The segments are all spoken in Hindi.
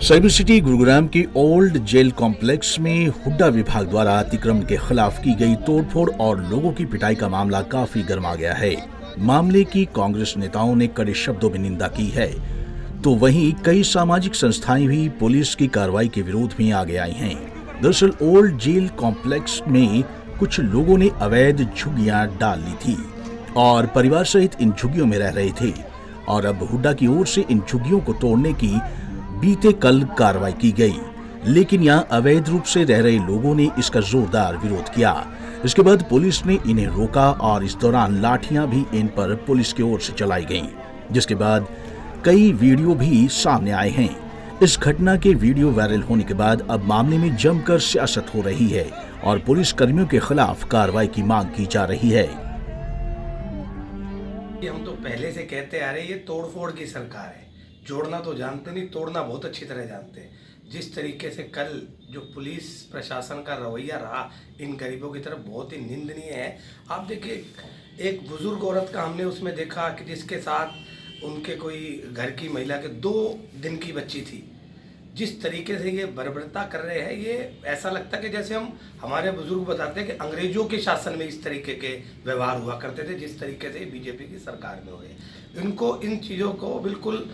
साइबर सिटी गुरुग्राम के ओल्ड जेल कॉम्प्लेक्स में हुड्डा विभाग द्वारा अतिक्रमण के खिलाफ की गई तोड़फोड़ और लोगों की पिटाई का मामला काफी गर्मा गया है। मामले की कांग्रेस नेताओं ने कड़े शब्दों में निंदा की है, तो वहीं कई सामाजिक संस्थाएं भी पुलिस की कार्रवाई के विरोध में आगे आई हैं। दरअसल ओल्ड जेल कॉम्प्लेक्स में कुछ लोगों ने अवैध झुग्गियां डाल ली थी और परिवार सहित इन झुग्गियों में रह रहे थे और अब हुड्डा की ओर से इन झुग्गियों को तोड़ने की बीते कल कार्रवाई की गई, लेकिन यहां अवैध रूप से रह रहे लोगों ने इसका जोरदार विरोध किया। इसके बाद पुलिस ने इन्हें रोका और इस दौरान लाठियां भी इन पर पुलिस की ओर से चलाई गईं, जिसके बाद कई वीडियो भी सामने आए हैं। इस घटना के वीडियो वायरल होने के बाद अब मामले में जमकर सियासत हो रही है और पुलिस कर्मियों के खिलाफ कार्रवाई की मांग की जा रही है। हम तो पहले से कहते आ रहे ये तोड़फोड़ की सरकार है। जोड़ना तो जानते नहीं, तोड़ना बहुत अच्छी तरह जानते हैं। जिस तरीके से कल जो पुलिस प्रशासन का रवैया रहा इन गरीबों की तरफ बहुत ही निंदनीय है। आप देखिए, एक बुजुर्ग औरत का हमने उसमें देखा कि जिसके साथ उनके कोई घर की महिला के 2 दिन की बच्ची थी। जिस तरीके से ये बर्बरता कर रहे हैं, ये ऐसा लगता है कि जैसे हमारे बुजुर्ग बताते हैं कि अंग्रेजों के शासन में इस तरीके के व्यवहार हुआ करते थे, जिस तरीके से बीजेपी की सरकार में हो रहे हैं। इनको इन चीज़ों को बिल्कुल,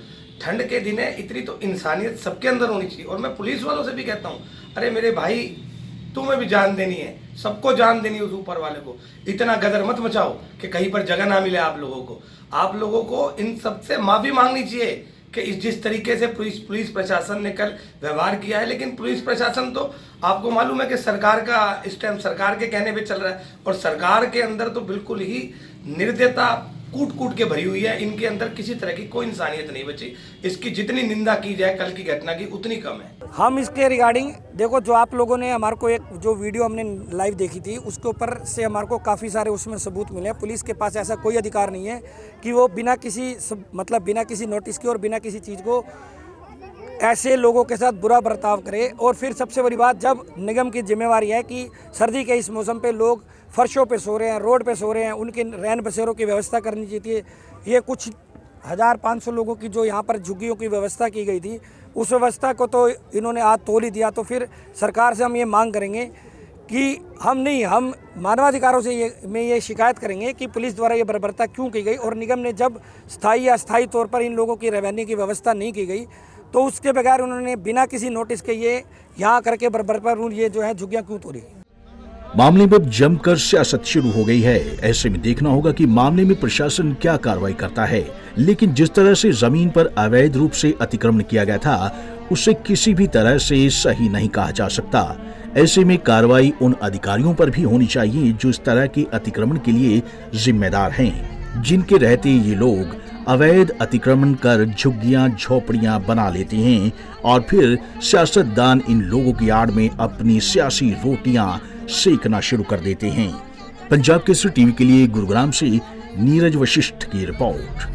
ठंड के दिन है, इतनी तो इंसानियत सबके अंदर होनी चाहिए। और मैं पुलिस वालों से भी कहता हूँ, अरे मेरे भाई, तुम्हें भी जान देनी है, सबको जान देनी है उस ऊपर वाले को। इतना गदर मत मचाओ कि कहीं पर जगह ना मिले आप लोगों को। आप लोगों को इन सबसे माफ़ी मांगनी चाहिए कि जिस तरीके से पुलिस प्रशासन ने कल व्यवहार किया है। लेकिन पुलिस प्रशासन तो आपको मालूम है कि सरकार का इस टाइम सरकार के कहने पे चल रहा है और सरकार के अंदर तो बिल्कुल ही निर्दयता कूट के भरी हुई है। इनके अंदर किसी तरह की कोई इंसानियत नहीं बची। इसकी जितनी निंदा की जाए कल की घटना की उतनी कम है। हम इसके रिगार्डिंग देखो, जो आप लोगों ने हमारे को एक जो वीडियो हमने लाइव देखी थी उसके ऊपर से हमारे को काफ़ी सारे उसमें सबूत मिले हैं। पुलिस के पास ऐसा कोई अधिकार नहीं है कि वो बिना किसी नोटिस के और बिना किसी चीज़ को ऐसे लोगों के साथ बुरा बर्ताव करे। और फिर सबसे बड़ी बात, जब निगम की जिम्मेवारी है कि सर्दी के इस मौसम पे लोग फर्शों पे सो रहे हैं, रोड पे सो रहे हैं, उनके रैन बसेरों की व्यवस्था करनी चाहिए। ये कुछ 1500 लोगों की जो यहाँ पर झुग्गियों की व्यवस्था की गई थी, उस व्यवस्था को तो इन्होंने आज तोड़ ही दिया। तो फिर सरकार से हम ये मांग करेंगे कि हम मानवाधिकारों से ये शिकायत करेंगे कि पुलिस द्वारा ये बर्बरता क्यों की गई। और निगम ने जब स्थायी या अस्थायी तौर पर इन लोगों की रहने की व्यवस्था नहीं की गई, तो उसके बगैर उन्होंने बिना किसी नोटिस के ये यहाँ करके बर्बर ये जो है झुग्गियाँ क्यों तोड़ी। मामले में जमकर सियासत शुरू हो गई है। ऐसे में देखना होगा कि मामले में प्रशासन क्या कार्रवाई करता है। लेकिन जिस तरह से जमीन पर अवैध रूप से अतिक्रमण किया गया था, उसे किसी भी तरह से सही नहीं कहा जा सकता। ऐसे में कार्रवाई उन अधिकारियों पर भी होनी चाहिए जो इस तरह के अतिक्रमण के लिए जिम्मेदार हैं, जिनके रहते ये लोग अवैध अतिक्रमण कर झुग्गियां झोपड़ियां बना लेते हैं और फिर सियासतदान इन लोगों की आड़ में अपनी सियासी रोटियां सेकना शुरू कर देते हैं। पंजाब केसरी टीवी के लिए गुरुग्राम से नीरज वशिष्ठ की रिपोर्ट।